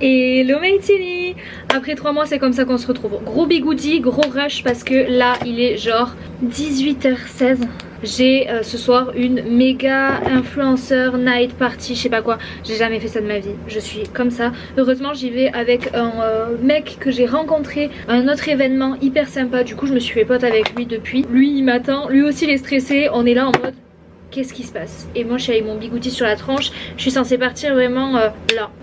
Hello Maïtini. Après 3 mois c'est comme ça qu'on se retrouve. Gros bigoudi, gros rush parce que là il est genre 18h16. J'ai ce soir une méga influenceur night party, je sais pas quoi. J'ai jamais fait ça de ma vie, je suis comme ça. Heureusement j'y vais avec un mec que j'ai rencontré à un autre événement hyper sympa. Du coup je me suis fait pote avec lui depuis. Lui il m'attend, lui aussi il est stressé. On est là en mode qu'est-ce qui se passe? Et moi je suis avec mon bigoudi sur la tranche. Je suis censée partir vraiment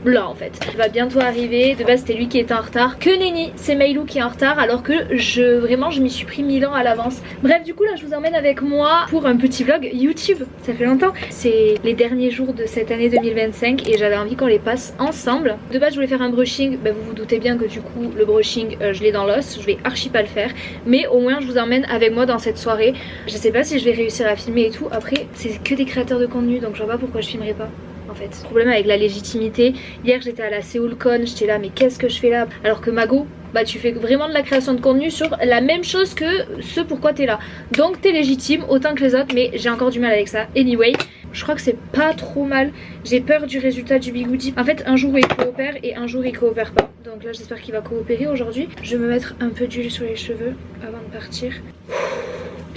là en fait. Il va bientôt arriver. De base c'était lui qui était en retard. Que nenni, c'est Maïlou qui est en retard. Alors que vraiment je m'y suis pris 1000 ans à l'avance. Bref, du coup là je vous emmène avec moi pour un petit vlog YouTube. Ça fait longtemps. C'est les derniers jours de cette année 2025 et j'avais envie qu'on les passe ensemble. De base je voulais faire un brushing. Bah, vous vous doutez bien que du coup le brushing je l'ai dans l'os. Je vais archi pas le faire. Mais au moins je vous emmène avec moi dans cette soirée. Je sais pas si je vais réussir à filmer et tout. Après c'est que des créateurs de contenu donc je vois pas pourquoi je filmerai pas en fait. Problème avec la légitimité. Hier j'étais à la SeoulCon, j'étais là mais qu'est-ce que je fais là? Alors que Mago, bah tu fais vraiment de la création de contenu sur la même chose que ce pourquoi t'es là. Donc t'es légitime autant que les autres mais j'ai encore du mal avec ça. Anyway, je crois que c'est pas trop mal. J'ai peur du résultat du bigoudi. En fait un jour il coopère et un jour il coopère pas. Donc là j'espère qu'il va coopérer aujourd'hui. Je vais me mettre un peu d'huile sur les cheveux avant de partir.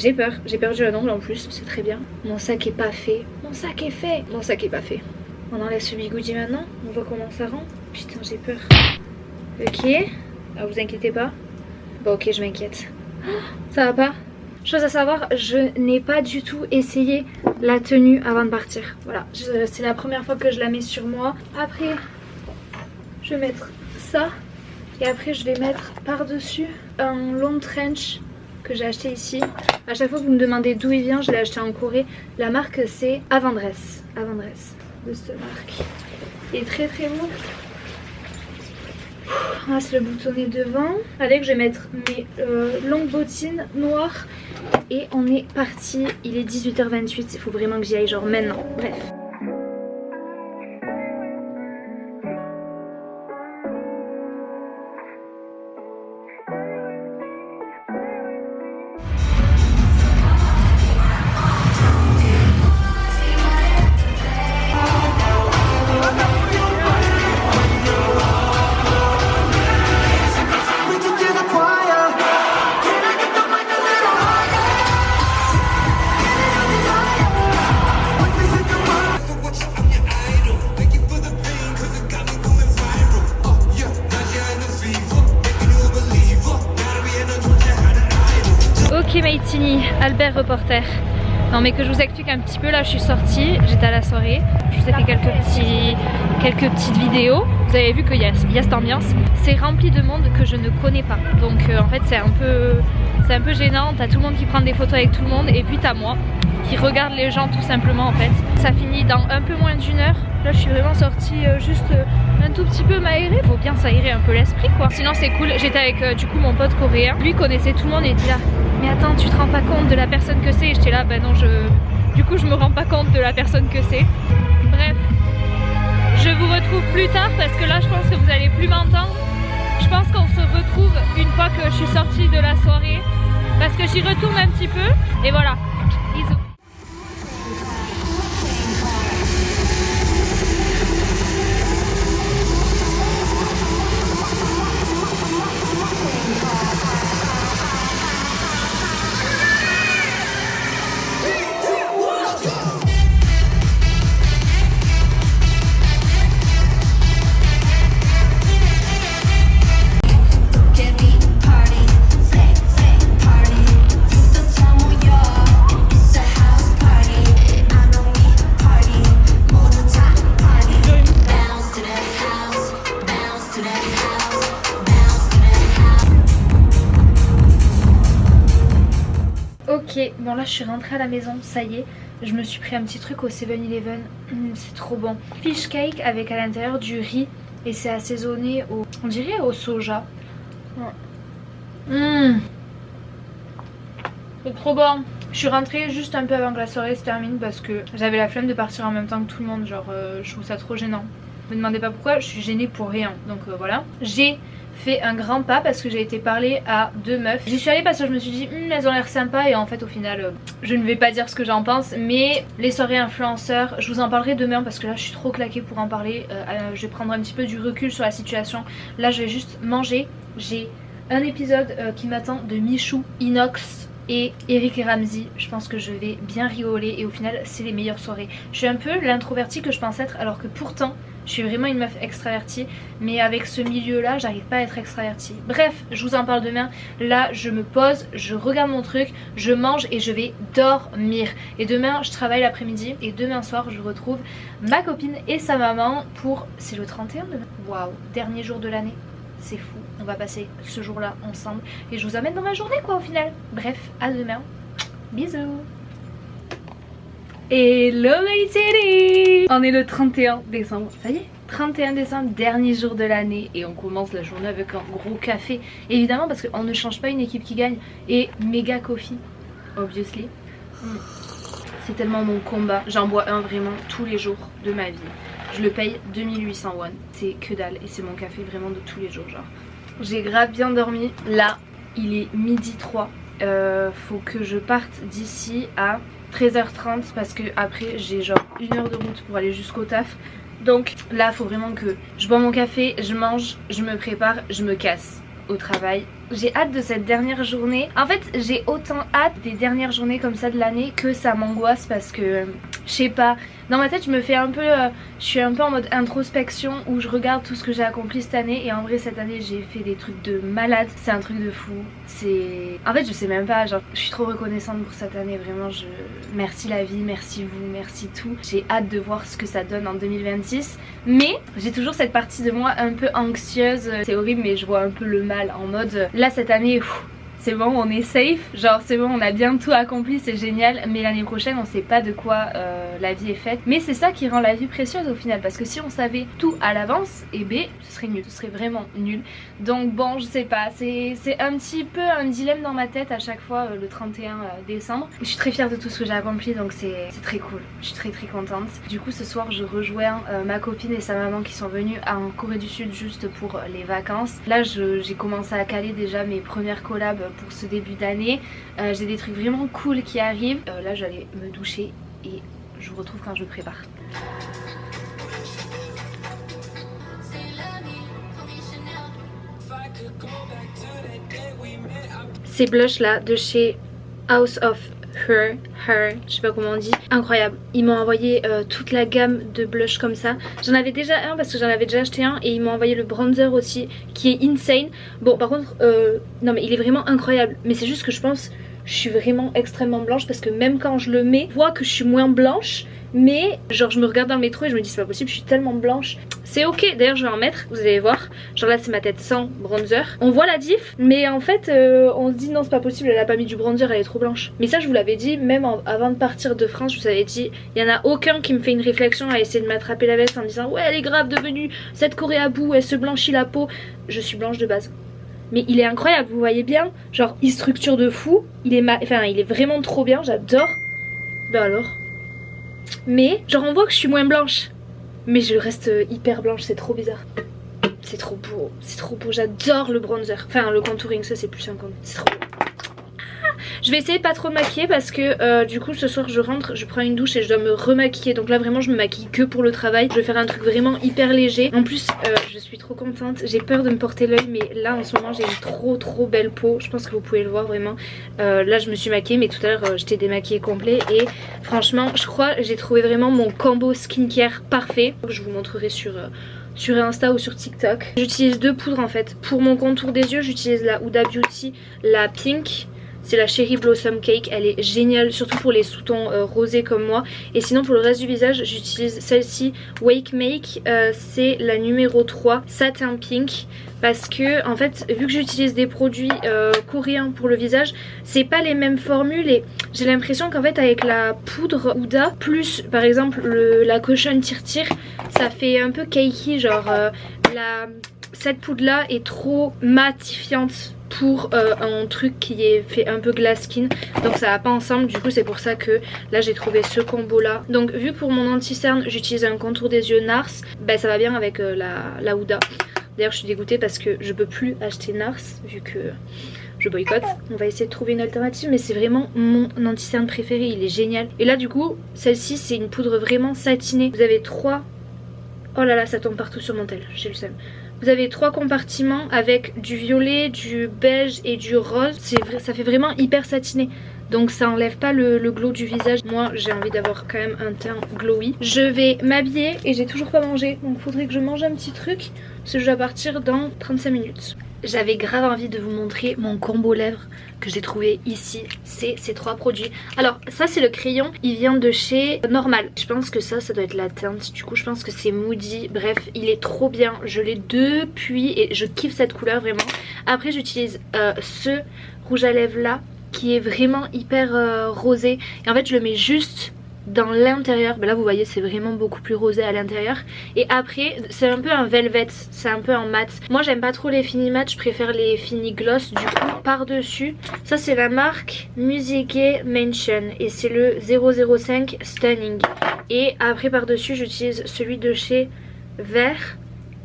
J'ai peur, j'ai perdu un ongle en plus, c'est très bien. Mon sac est pas fait, mon sac est fait, mon sac est pas fait. On enlève ce bigoudi maintenant, on voit comment ça rend. Putain j'ai peur. Ok, ah, vous inquiétez pas. Bon ok je m'inquiète. Ça va pas? Chose à savoir, je n'ai pas du tout essayé la tenue avant de partir. Voilà, c'est la première fois que je la mets sur moi. Après, je vais mettre ça. Et après je vais mettre par-dessus un long trench que j'ai acheté ici. À chaque fois que vous me demandez d'où il vient, je l'ai acheté en Corée. La marque c'est Avandress. Avandress de cette marque. Il est très très beau. On va se le boutonner devant. Avec je vais mettre mes longues bottines noires. Et on est parti. Il est 18h28. Il faut vraiment que j'y aille genre maintenant. Bref. Ok Maïtini, Albert reporter. Non mais que je vous explique un petit peu, là je suis sortie, j'étais à la soirée, je vous ai fait quelques petites vidéos. Vous avez vu qu'il y a cette ambiance, c'est rempli de monde que je ne connais pas. Donc en fait c'est un peu gênant, t'as tout le monde qui prend des photos avec tout le monde et puis t'as moi qui regarde les gens tout simplement en fait. Ça finit dans un peu moins d'une heure. Là je suis vraiment sortie juste un tout petit peu m'aérer. Faut bien s'aérer un peu l'esprit quoi. Sinon c'est cool, j'étais avec du coup mon pote coréen. Lui connaissait tout le monde et il était là. Mais attends, tu te rends pas compte de la personne que c'est? Et j'étais là, bah non, du coup je me rends pas compte de la personne que c'est. Bref, je vous retrouve plus tard parce que là je pense que vous allez plus m'entendre. Je pense qu'on se retrouve une fois que je suis sortie de la soirée parce que j'y retourne un petit peu et voilà. Bisous. Ok, bon là je suis rentrée à la maison, ça y est, je me suis pris un petit truc au 7-Eleven, c'est trop bon. Fish cake avec à l'intérieur du riz et c'est assaisonné au, on dirait au soja. C'est trop bon. Je suis rentrée juste un peu avant que la soirée se termine parce que j'avais la flemme de partir en même temps que tout le monde, genre je trouve ça trop gênant. Me demandez pas pourquoi, je suis gênée pour rien. Donc voilà. J'ai fait un grand pas parce que j'ai été parler à 2 meufs. J'y suis allée parce que je me suis dit elles ont l'air sympas et en fait au final je ne vais pas dire ce que j'en pense, mais les soirées influenceurs je vous en parlerai demain parce que là je suis trop claquée pour en parler. Je vais prendre un petit peu du recul sur la situation. Là je vais juste manger. J'ai un épisode qui m'attend de Michou, Inox et Eric et Ramsey. Je pense que je vais bien rigoler et au final c'est les meilleures soirées. Je suis un peu l'introvertie que je pense être alors que pourtant je suis vraiment une meuf extravertie, mais avec ce milieu là j'arrive pas à être extravertie. Bref, je vous en parle demain. Là je me pose, je regarde mon truc, je mange et je vais dormir. Et demain je travaille l'après-midi et demain soir je retrouve ma copine et sa maman pour... C'est le 31 demain. Waouh, dernier jour de l'année. C'est fou, on va passer ce jour là ensemble et je vous amène dans ma journée quoi au final. Bref, à demain, bisous. Hello my teddy. On est le 31 décembre, ça y est, 31 décembre, dernier jour de l'année et on commence la journée avec un gros café. Évidemment parce qu'on ne change pas une équipe qui gagne et méga coffee, obviously. C'est tellement mon combat, j'en bois un vraiment tous les jours de ma vie. Je le paye 2800 won, c'est que dalle et c'est mon café vraiment de tous les jours genre. J'ai grave bien dormi, là il est midi 3, faut que je parte d'ici à 13h30 parce que après j'ai genre 1 heure de route pour aller jusqu'au taf. Donc là faut vraiment que je bois mon café, je mange, je me prépare, je me casse au travail. J'ai hâte de cette dernière journée. En fait j'ai autant hâte des dernières journées comme ça de l'année que ça m'angoisse parce que je sais pas, dans ma tête je me fais un peu je suis un peu en mode introspection où je regarde tout ce que j'ai accompli cette année et en vrai cette année j'ai fait des trucs de malade, c'est un truc de fou. C'est... En fait je sais même pas, genre je suis trop reconnaissante pour cette année, vraiment je... Merci la vie, merci vous, merci tout. J'ai hâte de voir ce que ça donne en 2026 mais j'ai toujours cette partie de moi un peu anxieuse, c'est horrible mais je vois un peu le mal en mode là cette année c'est bon on est safe, genre c'est bon on a bien tout accompli, c'est génial, mais l'année prochaine on sait pas de quoi la vie est faite. Mais c'est ça qui rend la vie précieuse au final parce que si on savait tout à l'avance, eh ben ce serait nul, ce serait vraiment nul. Donc bon je sais pas, c'est un petit peu un dilemme dans ma tête à chaque fois le 31 décembre. Je suis très fière de tout ce que j'ai accompli donc c'est très cool, je suis très contente. Du coup ce soir je rejoins ma copine et sa maman qui sont venues en Corée du Sud juste pour les vacances. Là j'ai commencé à caler déjà mes premières collabs pour ce début d'année. J'ai des trucs vraiment cool qui arrivent. Là j'allais me doucher et je vous retrouve quand je prépare. Ces blushs là de chez House of Her, je sais pas comment on dit, incroyable. Ils m'ont envoyé toute la gamme de blush comme ça. J'en avais déjà un parce que j'en avais déjà acheté un et ils m'ont envoyé le bronzer aussi qui est insane. Bon par contre non mais il est vraiment incroyable, mais c'est juste que je pense je suis vraiment extrêmement blanche parce que même quand je le mets, je vois que je suis moins blanche. Mais genre je me regarde dans le métro et je me dis c'est pas possible, je suis tellement blanche. C'est ok, d'ailleurs je vais en mettre, vous allez voir. Genre là c'est ma tête sans bronzer. On voit la diff mais en fait on se dit non c'est pas possible, elle a pas mis du bronzer, elle est trop blanche. Mais ça je vous l'avais dit même avant de partir de France, je vous avais dit il y en a aucun qui me fait une réflexion à essayer de m'attraper la veste en me disant ouais elle est grave devenue cette Corée à bout, elle se blanchit la peau. Je suis blanche de base. Mais il est incroyable, vous voyez bien. Genre il structure de fou, il est vraiment trop bien, j'adore. Bah alors. Mais genre on voit que je suis moins blanche, mais je reste hyper blanche, c'est trop bizarre. C'est trop beau, j'adore le bronzer. Enfin le contouring, ça c'est plus un compte, c'est trop beau. Je vais essayer de pas trop me maquiller parce que du coup ce soir je rentre, je prends une douche et je dois me remaquiller. Donc là vraiment je me maquille que pour le travail. Je vais faire un truc vraiment hyper léger. En plus je suis trop contente, j'ai peur de me porter l'œil mais là en ce moment j'ai une trop belle peau. Je pense que vous pouvez le voir vraiment. Là je me suis maquillée mais tout à l'heure j'étais démaquillée complet. Et franchement je crois que j'ai trouvé vraiment mon combo skincare parfait. Je vous montrerai sur Insta ou sur TikTok. J'utilise 2 poudres en fait. Pour mon contour des yeux j'utilise la Huda Beauty, la Pink. C'est la Cherry Blossom Cake, elle est géniale, surtout pour les sous-tons rosés comme moi. Et sinon pour le reste du visage, j'utilise celle-ci, Wake Make, c'est la numéro 3, Satin Pink. Parce que en fait, vu que j'utilise des produits coréens pour le visage, c'est pas les mêmes formules et j'ai l'impression qu'en fait avec la poudre Huda, plus par exemple la Caution Tir Tir, ça fait un peu cakey, genre cette poudre là est trop matifiante pour un truc qui est fait un peu glass skin, donc ça va pas ensemble. Du coup c'est pour ça que là j'ai trouvé ce combo là. Donc vu que pour mon anti-cerne j'utilise un contour des yeux NARS, ben ça va bien avec la Huda. D'ailleurs je suis dégoûtée parce que je peux plus acheter NARS vu que je boycotte. On va essayer de trouver une alternative, mais c'est vraiment mon anti-cerne préféré, il est génial. Et là du coup celle-ci c'est une poudre vraiment satinée. Vous avez 3... Oh là là, ça tombe partout sur mon tel, j'ai le seum. Vous avez 3 compartiments avec du violet, du beige et du rose. Ça fait vraiment hyper satiné. Donc ça enlève pas le glow du visage. Moi j'ai envie d'avoir quand même un teint glowy. Je vais m'habiller et j'ai toujours pas mangé. Donc faudrait que je mange un petit truc. Parce que je dois partir dans 35 minutes. J'avais grave envie de vous montrer mon combo lèvres que j'ai trouvé ici. C'est ces 3 produits. Alors ça c'est le crayon, il vient de chez Normal. Je pense que ça doit être la teinte. Du coup je pense que c'est Moody. Bref il est trop bien. Je l'ai depuis et je kiffe cette couleur vraiment. Après j'utilise ce rouge à lèvres là qui est vraiment hyper rosé. Et en fait je le mets juste dans l'intérieur, ben là vous voyez c'est vraiment beaucoup plus rosé à l'intérieur. Et après c'est un peu un velvet, c'est un peu en mat. Moi j'aime pas trop les fini mat, je préfère les fini gloss. Du coup par dessus, ça c'est la marque Musique Mansion et c'est le 005 Stunning. Et après par dessus j'utilise celui de chez Vert,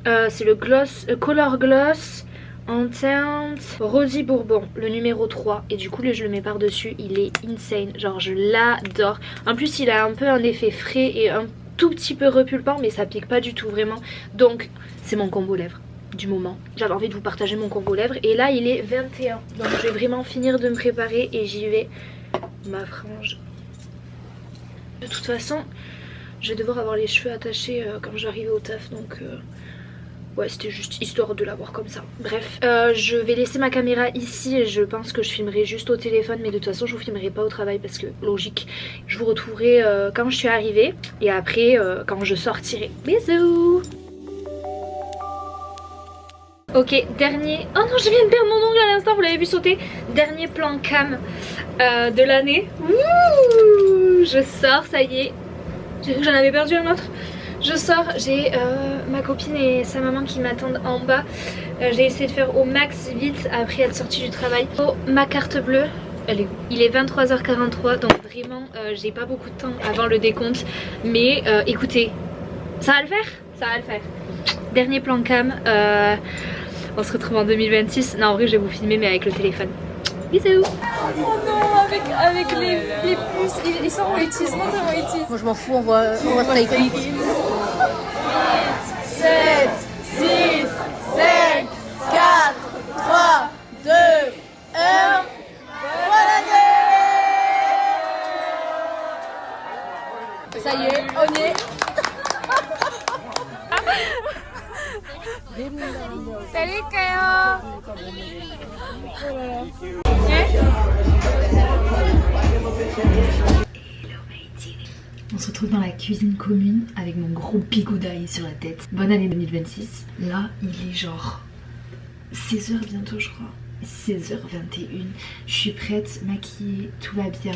c'est le gloss, Color Gloss en teinte Rosy Bourbon, le numéro 3. Et du coup je le mets par dessus, il est insane, genre je l'adore. En plus il a un peu un effet frais et un tout petit peu repulpant, mais ça pique pas du tout vraiment. Donc c'est mon combo lèvres du moment. J'avais envie de vous partager mon combo lèvres. Et là il est 21, donc je vais vraiment finir de me préparer et j'y vais. Ma frange. De toute façon je vais devoir avoir les cheveux attachés quand je vais arriver au taf, donc ouais c'était juste histoire de l'avoir comme ça. Bref je vais laisser ma caméra ici et je pense que je filmerai juste au téléphone, mais de toute façon je vous filmerai pas au travail parce que logique. Je vous retrouverai quand je suis arrivée et après quand je sortirai. Bisous. Ok, dernier... Oh non, je viens de perdre mon ongle à l'instant, vous l'avez vu sauter. Dernier plan cam de l'année. Je sors, ça y est. J'ai cru que j'en avais perdu un autre. Je sors, j'ai ma copine et sa maman qui m'attendent en bas. J'ai essayé de faire au max vite après être sortie du travail. Oh, ma carte bleue, elle est où? Il est 23h43, donc vraiment j'ai pas beaucoup de temps avant le décompte. Mais écoutez, ça va le faire? Ça va le faire. Dernier plan cam, on se retrouve en 2026. Non en vrai je vais vous filmer mais avec le téléphone. Bisous. Oh non, avec les puces, ils sont Waities, montre Waities. Moi je m'en fous, on voit Stray Kids. 7, 6, 5, 4, 3, 2, 1. Voilà. Ça y est, on y est. Salut Kayo. On se retrouve dans la cuisine commune avec mon gros bigoudai sur la tête. Bonne année 2026. Là, il est genre 16h bientôt je crois. 16h21, je suis prête, maquillée, tout va bien.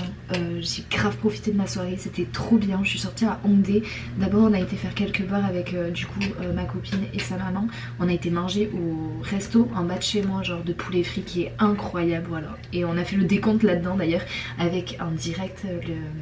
J'ai grave profité de ma soirée, c'était trop bien. Je suis sortie à Hongdae. D'abord on a été faire quelques bars avec du coup ma copine et sa maman. On a été manger au resto en bas de chez moi, genre de poulet frit qui est incroyable, voilà. Et on a fait le décompte là-dedans d'ailleurs avec un direct,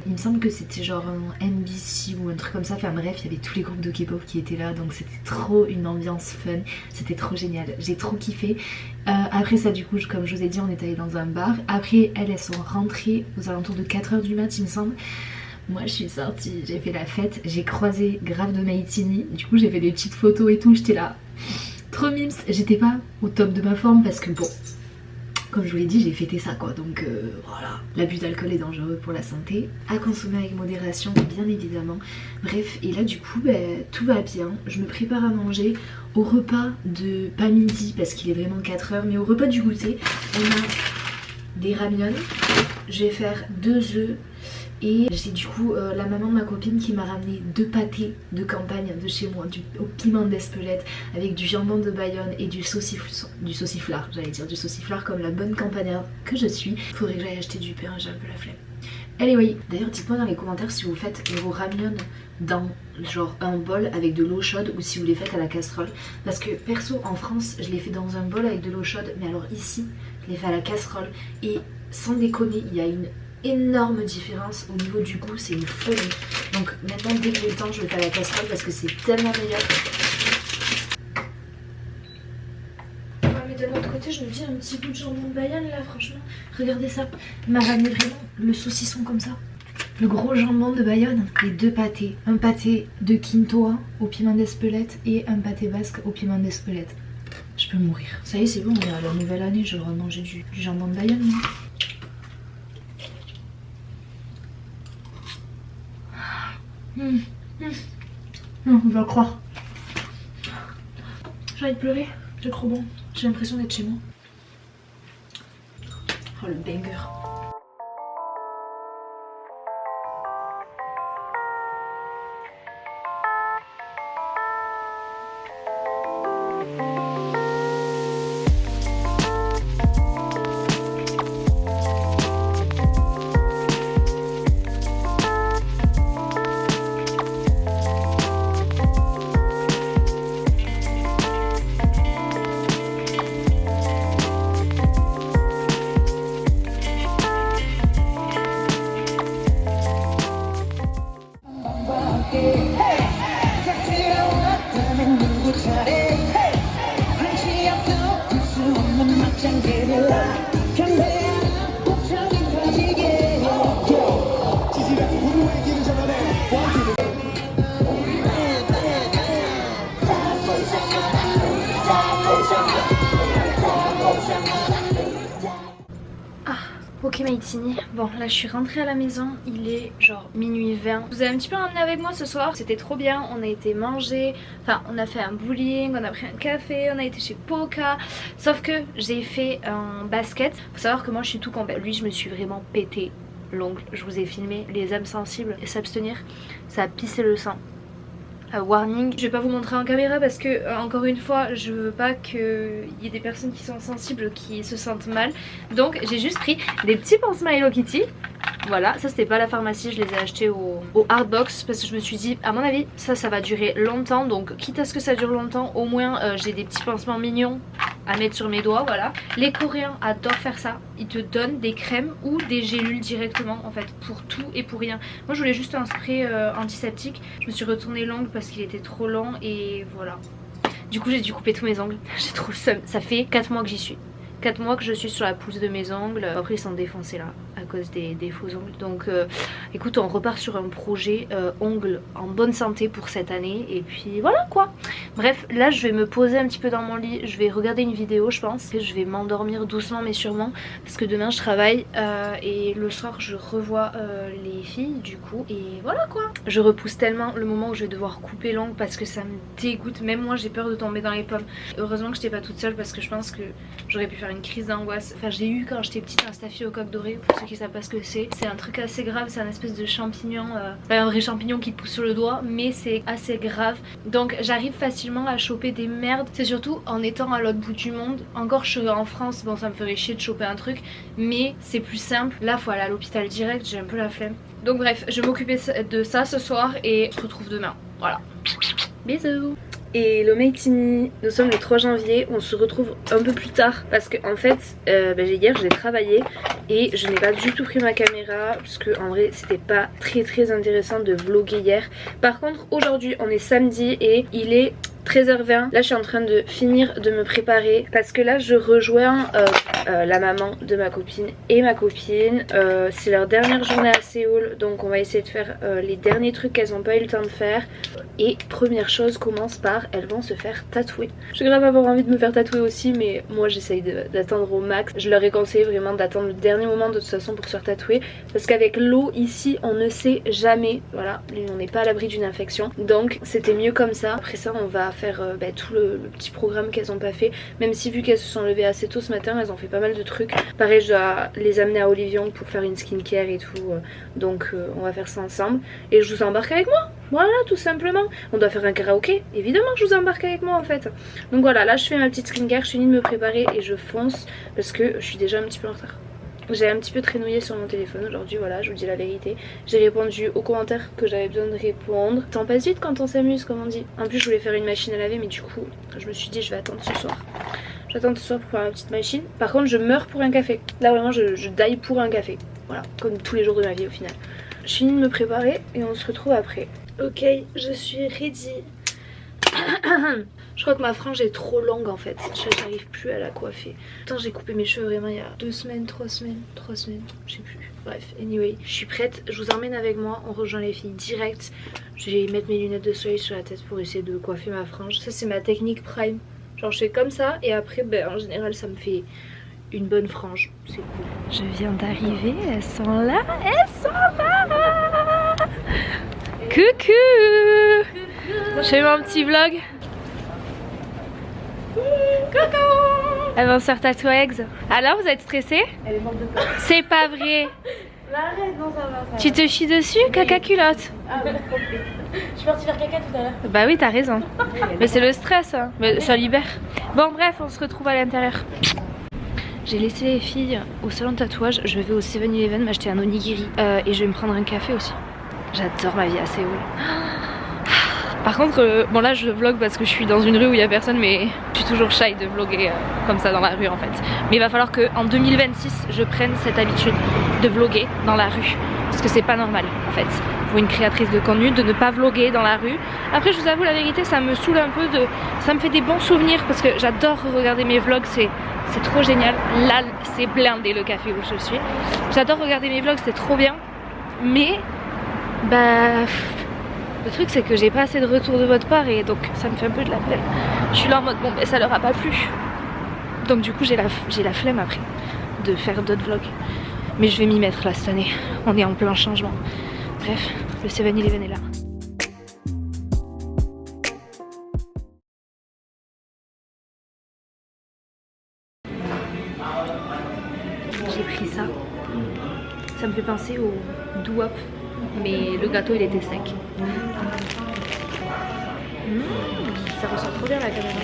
il me semble que c'était genre un NBC ou un truc comme ça. Enfin bref, il y avait tous les groupes de K-pop qui étaient là, donc c'était trop une ambiance fun. C'était trop génial, j'ai trop kiffé. Après ça du coup comme je vous ai dit on est allé dans un bar. Après elles sont rentrées aux alentours de 4h du mat il me semble. Moi je suis sortie, j'ai fait la fête, j'ai croisé grave de Maïtini. Du coup j'ai fait des petites photos et tout, j'étais là trop mimes. J'étais pas au top de ma forme parce que bon, comme je vous l'ai dit j'ai fêté ça quoi, donc voilà. L'abus d'alcool est dangereux pour la santé, à consommer avec modération bien évidemment. Bref, et là du coup tout va bien, je me prépare à manger. Au repas de, pas midi parce qu'il est vraiment 4h, mais au repas du goûter on a des ramyons. Je vais faire 2 œufs et j'ai du coup la maman de ma copine qui m'a ramené 2 pâtés de campagne de chez moi, au piment d'Espelette avec du jambon de Bayonne et du sauciflard, j'allais dire du sauciflard comme la bonne campagnarde que je suis. Faudrait que j'aille acheter du pain, j'ai un peu la flemme. Anyway, d'ailleurs dites-moi dans les commentaires si vous faites vos ramyeon dans genre un bol avec de l'eau chaude ou si vous les faites à la casserole. Parce que perso en France je les fais dans un bol avec de l'eau chaude, mais alors ici je les fais à la casserole et sans déconner il y a une énorme différence au niveau du goût, c'est une folie. Donc maintenant dès que j'ai le temps je le fais à la casserole parce que c'est tellement meilleur. Ouais, mais de l'autre côté je me dis un petit bout de jambon de Bayonne là franchement. Regardez ça, il m'a ramené vraiment le saucisson comme ça. Le gros jambon de Bayonne, les deux pâtés. Un pâté de quintoa au piment d'Espelette et un pâté basque au piment d'Espelette. Je peux mourir. Ça y est, c'est bon, on est à la nouvelle année, je vais manger du jambon de Bayonne. Non, on va le croire. J'ai envie de pleurer, c'est trop bon. J'ai l'impression d'être chez moi. Oh le banger. Ok Maïtini, bon là je suis rentrée à la maison, il est genre minuit 20. Je vous ai un petit peu emmené avec moi ce soir, c'était trop bien, on a été manger, enfin on a fait un bowling, on a pris un café, on a été chez Poca. Sauf que j'ai fait un basket, faut savoir que moi je suis tout complet, lui je me suis vraiment pété l'ongle, je vous ai filmé les âmes sensibles et s'abstenir, ça a pissé le sang. Warning, je vais pas vous montrer en caméra parce que encore une fois je veux pas qu'il y ait des personnes qui sont sensibles qui se sentent mal. Donc j'ai juste pris des petits pansements Hello Kitty. Voilà, ça c'était pas à la pharmacie, je les ai achetés au Hardbox parce que je me suis dit à mon avis ça va durer longtemps. Donc quitte à ce que ça dure longtemps, au moins j'ai des petits pansements mignons à mettre sur mes doigts, voilà. Les Coréens adorent faire ça, ils te donnent des crèmes ou des gélules directement en fait pour tout et pour rien. Moi je voulais juste un spray antiseptique, je me suis retourné l'ongle parce qu'il était trop long et voilà. Du coup j'ai dû couper tous mes ongles, j'ai trop le seum, ça fait 4 mois que j'y suis. 4 mois que je suis sur la pousse de mes ongles. Après ils sont défoncés là à cause des faux ongles. Donc écoute, on repart sur un projet ongles en bonne santé pour cette année. Et puis voilà quoi. Bref, là je vais me poser un petit peu dans mon lit. Je vais regarder une vidéo je pense. Et je vais m'endormir doucement mais sûrement. Parce que demain je travaille et le soir je revois les filles du coup. Et voilà quoi. Je repousse tellement le moment où je vais devoir couper l'ongle parce que ça me dégoûte. Même moi j'ai peur de tomber dans les pommes. Heureusement que j'étais pas toute seule parce que je pense que j'aurais pu faire une crise d'angoisse. Enfin j'ai eu quand j'étais petite un staphylocoque doré, pour ceux qui savent pas ce que c'est. C'est un truc assez grave, c'est un espèce de champignon, pas un vrai champignon qui te pousse sur le doigt, mais c'est assez grave. Donc j'arrive facilement à choper des merdes. C'est surtout en étant à l'autre bout du monde. Encore je serais en France, bon ça me ferait chier de choper un truc, mais c'est plus simple. Là faut aller à l'hôpital direct, j'ai un peu la flemme. Donc bref, je vais m'occuper de ça ce soir et on se retrouve demain. Voilà. Bisous. Et le Maïtini, nous sommes le 3 janvier, on se retrouve un peu plus tard parce que en fait hier j'ai travaillé et je n'ai pas du tout pris ma caméra parce que en vrai c'était pas très intéressant de vlogger hier. Par contre aujourd'hui on est samedi et il est 13h20, là je suis en train de finir de me préparer parce que là je rejoins la maman de ma copine et ma copine. C'est leur dernière journée à Séoul, donc on va essayer de faire les derniers trucs qu'elles n'ont pas eu le temps de faire. Et première chose commence par, elles vont se faire tatouer. Je vais grave avoir envie de me faire tatouer aussi, mais moi j'essaye d'attendre au max. Je leur ai conseillé vraiment d'attendre le dernier moment de toute façon pour se faire tatouer, parce qu'avec l'eau ici on ne sait jamais, voilà, on n'est pas à l'abri d'une infection, donc c'était mieux comme ça. Après ça on va faire tout le petit programme qu'elles n'ont pas fait, même si vu qu'elles se sont levées assez tôt ce matin elles ont fait pas mal de trucs. Pareil je dois les amener à Olivion pour faire une skincare et tout, donc on va faire ça ensemble et je vous embarque avec moi. Voilà tout simplement. On doit faire un karaoké, évidemment que je vous embarque avec moi en fait. Donc voilà, là je fais ma petite skincare, je finis de me préparer et je fonce parce que je suis déjà un petit peu en retard. J'ai un petit peu traînouillé sur mon téléphone aujourd'hui, voilà, je vous dis la vérité. J'ai répondu aux commentaires que j'avais besoin de répondre. Ça passe vite quand on s'amuse, comme on dit. En plus je voulais faire une machine à laver, mais du coup je me suis dit je vais attendre ce soir. J'attends ce soir pour faire ma petite machine. Par contre je meurs pour un café. Là vraiment je die pour un café. Voilà, comme tous les jours de ma vie au final. Je finis de me préparer et on se retrouve après. Ok, je suis ready. Je crois que ma frange est trop longue en fait. J'arrive plus à la coiffer. Putain, j'ai coupé mes cheveux vraiment il y a 2 semaines, 3 semaines, je sais plus. Bref, anyway, je suis prête. Je vous emmène avec moi. On rejoint les filles direct. Je vais mettre mes lunettes de soleil sur la tête pour essayer de coiffer ma frange. Ça, c'est ma technique prime. Genre, je fais comme ça et après, ben, en général, ça me fait une bonne frange. C'est cool. Je viens d'arriver. Elles sont là. Elles sont là. Coucou. Je fais mon petit vlog. Coucou. Elles vont se faire tatouer eggs. Alors vous êtes stressée? Elle est morte de peur. C'est pas vrai. Bah arrête, non ça va. Tu te chies dessus, caca culotte? Ah ouais, je suis partie faire caca tout à l'heure. Bah oui, t'as raison. Mais c'est le stress, hein. Mais ça libère. Bon bref, on se retrouve à l'intérieur. J'ai laissé les filles au salon de tatouage. Je vais au 7-Eleven m'acheter un onigiri et je vais me prendre un café aussi. J'adore ma vie à Séoul. Par contre, bon là je vlog parce que je suis dans une rue où il y a personne, mais je suis toujours shy de vlogger comme ça dans la rue en fait. Mais il va falloir qu'en 2026 je prenne cette habitude de vlogger dans la rue. Parce que c'est pas normal en fait pour une créatrice de contenu de ne pas vlogger dans la rue. Après je vous avoue la vérité, ça me saoule un peu, ça me fait des bons souvenirs parce que j'adore regarder mes vlogs, c'est trop génial. Là c'est blindé le café où je suis. J'adore regarder mes vlogs, c'est trop bien. Mais bah... le truc c'est que j'ai pas assez de retour de votre part et donc ça me fait un peu de la peine. Je suis là en mode bon ben ça leur a pas plu. Donc du coup j'ai la flemme après de faire d'autres vlogs. Mais je vais m'y mettre là cette année. On est en plein changement. Bref, le 7-Eleven est là. J'ai pris ça. Ça me fait penser au doo-wop. Mais le gâteau il était sec. Ça ressort trop bien la caméra.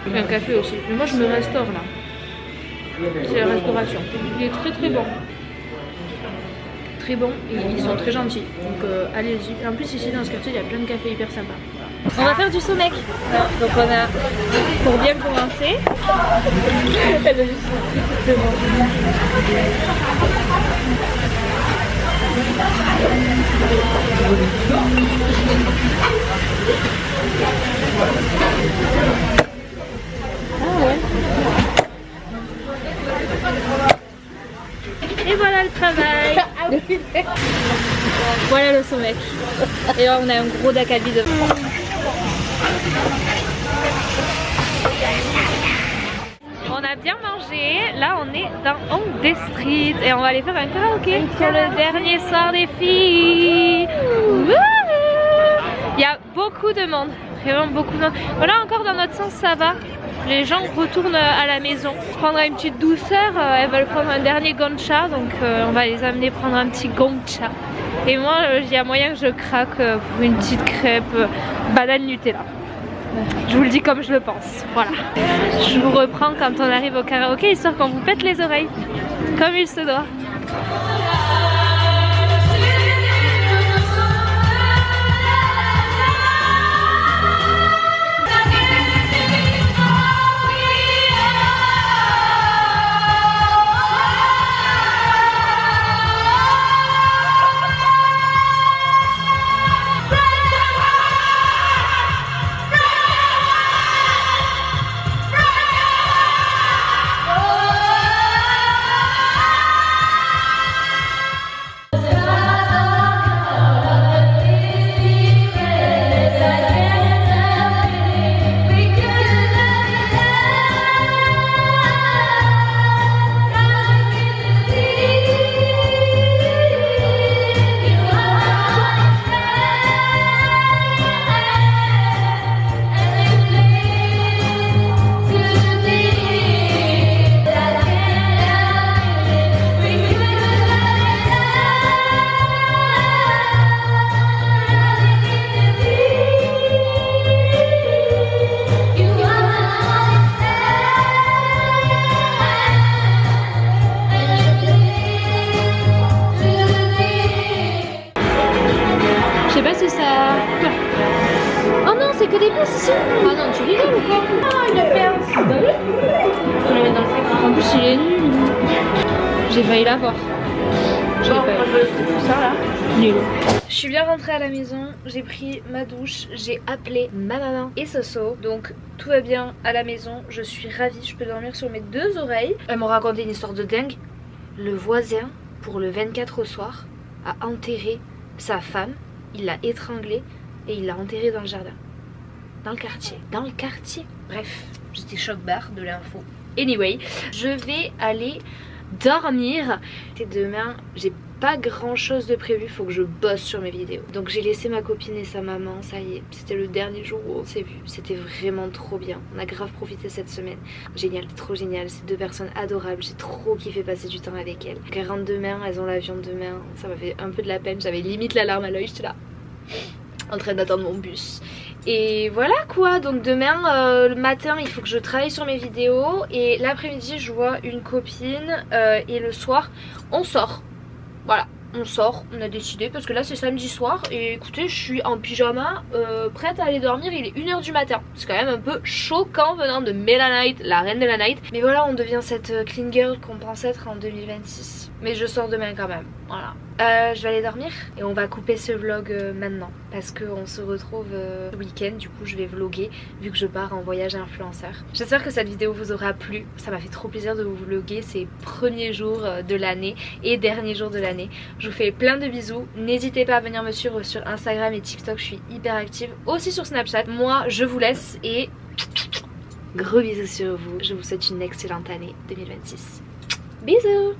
Je fais un café aussi. Mais moi je me restaure là. C'est la restauration. Il est très très bon. Très bon et ils sont très gentils. Donc allez-y. En plus ici dans ce quartier il y a plein de cafés hyper sympas. On va faire du Somek. Donc on a, pour bien commencer, elle a juste ah ouais. Et voilà le travail. Voilà le Somek. Et là on a un gros dakabi devant. On a bien mangé, là on est dans Hongdae Street et on va aller faire un karaoké pour le dernier soir des filles. Il y a beaucoup de monde, vraiment beaucoup de monde. Voilà, encore dans notre sens ça va, les gens retournent à la maison. On prendra une petite douceur, elles veulent prendre un dernier gongcha, donc on va les amener prendre un petit gongcha. Et moi il y a moyen que je craque pour une petite crêpe banane Nutella. Je vous le dis comme je le pense, voilà. Je vous reprends quand on arrive au karaoké, histoire qu'on vous pète les oreilles, comme il se doit. là. Oh non, c'est que des pièces ici. Oh non, tu rigoles ou quoi? Ah, une pièce. Bah oui. On la met dans le sac. En plus, il est nul. J'ai failli l'avoir. J'ai failli. Tout ça là. Nul. Je suis bien rentrée à la maison, j'ai pris ma douche, j'ai appelé ma maman et Soso. Donc tout va bien à la maison, je suis ravie, je peux dormir sur mes 2 oreilles. Elle m'a raconté une histoire de dingue. Le voisin, pour le 24 au soir, a enterré sa femme, il l'a étranglée et il l'a enterrée dans le jardin. Dans le quartier. Dans le quartier. Bref, j'étais choc-barre de l'info. Anyway, je vais aller dormir. Et demain, j'ai pas grand chose de prévu, faut que je bosse sur mes vidéos. Donc j'ai laissé ma copine et sa maman, ça y est, c'était le dernier jour où on s'est vu. C'était vraiment trop bien, on a grave profité cette semaine. Génial, trop génial, c'est 2 personnes adorables, j'ai trop kiffé passer du temps avec elles. Elles rentrent demain, elles ont l'avion demain, ça m'a fait un peu de la peine, j'avais limite la larme à l'œil, j'étais là en train d'attendre mon bus. Et voilà quoi, donc demain le matin il faut que je travaille sur mes vidéos et l'après-midi je vois une copine et le soir on sort. Voilà, on sort, on a décidé parce que là c'est samedi soir et écoutez je suis en pyjama prête à aller dormir, il est 1 h du matin. C'est quand même un peu choquant venant de Melanite, la reine de la night. Mais voilà, on devient cette clean girl qu'on pense être en 2026. Mais je sors demain quand même, voilà. Je vais aller dormir et on va couper ce vlog maintenant parce qu'on se retrouve ce week-end. Du coup je vais vlogger vu que je pars en voyage influenceur. J'espère que cette vidéo vous aura plu, ça m'a fait trop plaisir de vous vlogger ces premiers jours de l'année et derniers jours de l'année. Je vous fais plein de bisous, n'hésitez pas à venir me suivre sur Instagram et TikTok, je suis hyper active, aussi sur Snapchat. Moi je vous laisse et gros bisous sur vous, je vous souhaite une excellente année 2026. Bisous.